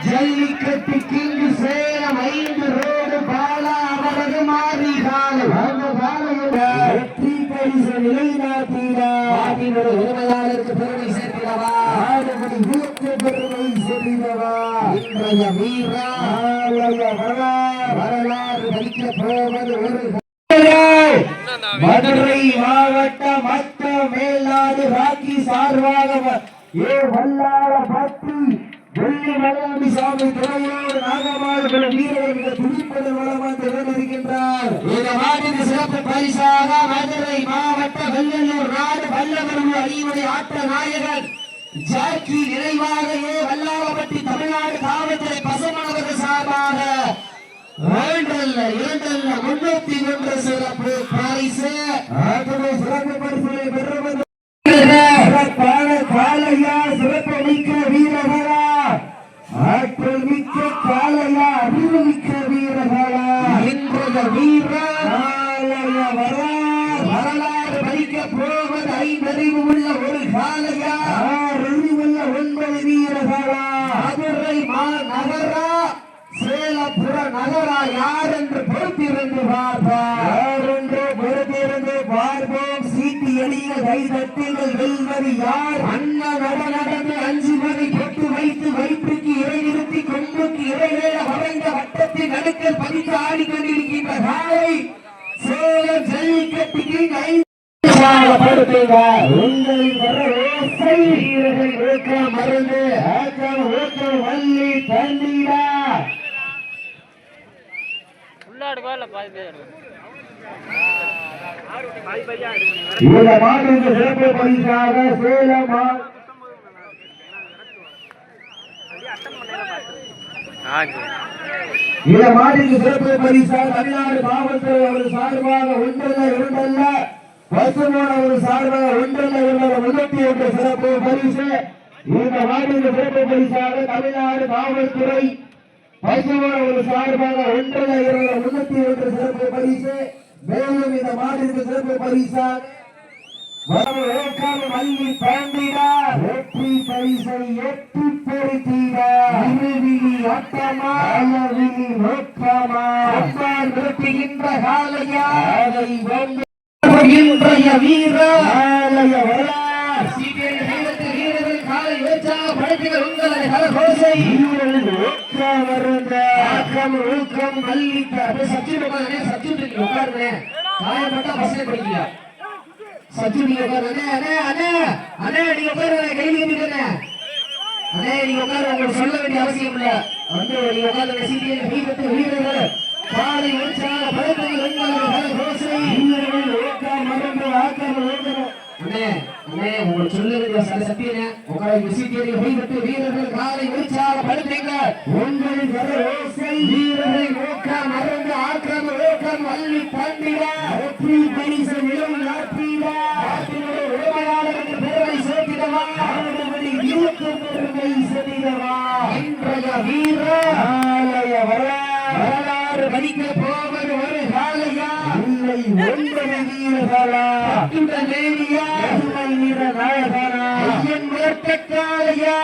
Jallikattu king Salem 5 road Bala அவரது மாறி காலம் அந்த வெற்றி பரிசு நிலைநாட்டினார் உரிமையாளருக்கு பெருமை சேர்க்கிறவா ஆடுபடி வீட்டு பெருமை சேர்க்கிறவா இன்றைய வீரா வரலாறு படிக்க போவது ஒரு மதுரை மாவட்ட மக்கள் மேல்நாடு ராக்கி சார்பாக வல்லாள பத்தி வெள்ளி மலையாளி சாமி துறையோடு நாகமாடு வீரர்கள் துடிப்பது வளமாந்து இருக்கின்றார். இந்த நாட்டின் சிறப்பு பரிசாக மதுரை மாவட்ட வெள்ளலூர் நாடு வல்லவர்கள் அணியுடைய ஆட்ட நாயகன் ஜாக்கி நிறைவாக வல்லாளப்பட்டி தமிழ்நாடு காவல்துறை பசமானவர்கள் சார்பாக 301 சிறப்பு பரிசு சிறப்பு பரிசுகளை பெறுவது காலையா சிறப்பு மிக்க வீரர்களா ஆற்றல் மிக்க காலையா அறிவு மிக்க வீரர்களா இன்றைய வீரர் வரலாறு படிக்க போவது 5 அறிவு உள்ள ஒரு காலையா 6 அறிவுள்ள 9 வீரர்களா மதுரை நகரா சேலப்புற நகரா யார் என்று பொறுத்திருந்து பார்ப்போம் சீட்டி எளிய கைதட்டுங்கள் வெல்வது யார் அண்ணன் நடந்து 5 மணி பொட்டு வைத்து வயிற்றுக்கு இறை நிறுத்தி கொம்புக்கு இறைவேள வரைந்த வட்டத்தின் நடுக்கல் பதித்து ஆடிக்கொண்டிருக்கின்ற காலை சேலம் ஜல்லிக்கட்டுக்கு மருந்து வள்ளி தண்ணீரா சிறப்பு பரிசாக சேலம் இந்த மாட்டிற்கு சிறப்பு பரிசாக தமிழ்நாடு காவல்துறை அவர் சார்பாக 1 பசுமோன் அவர் சார்பாக 1 சிறப்பு பரிசு இந்த மாட்டிற்கு சிறப்பு பரிசாக தமிழ்நாடு காவல்துறை பசுமோன் அவர் சார்பாக 1 சிறப்பு பரிசு மேலும் இந்த மாட்டிற்கு சிறப்பு பரிசாக வள்ளி பாண்டியா வெற்றி பரிசை எட்டி பொறுத்தீரா இருவிழி ஆட்டமா அளவிழி நோக்கமா நிறுத்துகின்ற காலையா அதை இன்றைய வீரர் ஆலய வரலாறு வீரர்கள் காலை உற்சாக படைப்புகள் உங்களது கரகோசை வீரர்கள் ஊக்கம் வருந்த ஆக்கம் ஊக்கம் வள்ளிக்க சச்சின் உட்காருங்க காயப்பட்டா பசங்க படிக்கல சச்சின் நீங்க உட்காரு அண்ணே நீங்க உட்காரு கையில் கட்டிக்கங்க அண்ணே நீங்க உட்காரு உங்களுக்கு சொல்ல வேண்டிய அவசியம் இல்ல வந்து நீங்க உட்காரு சீரியல் வீரர்கள் காலை உற்சாக படைப்புகள் உங்களது கரகோசை வீரர்கள் ஊக்கம் மறந்து ஆக்கம் ஊக்கம் அண்ணே உங்களுக்கு சொல்ல வேண்டிய சத்தியனே உங்களை சீரியல் வீரர்கள் காலை உற்சாக படைப்புகள் உங்களது கரகோசை வீரர்கள் ஊக்கம் மறந்து ஆக்கம் ஊக்கம் வள்ளி பாண்டியா வெற்றி பரிசு நிலைநாட்டினா உரிமையாளருக்கு பெருமை சேர்த்திடவா பெருமை சேர்த்திடவா இன்றைய வீரர் ஆலய வரலாறு படிக்க போவது ஒரு காலையா இல்லை 9 வீரர்களா நேரியா நாயகனா ஐயன் காலையா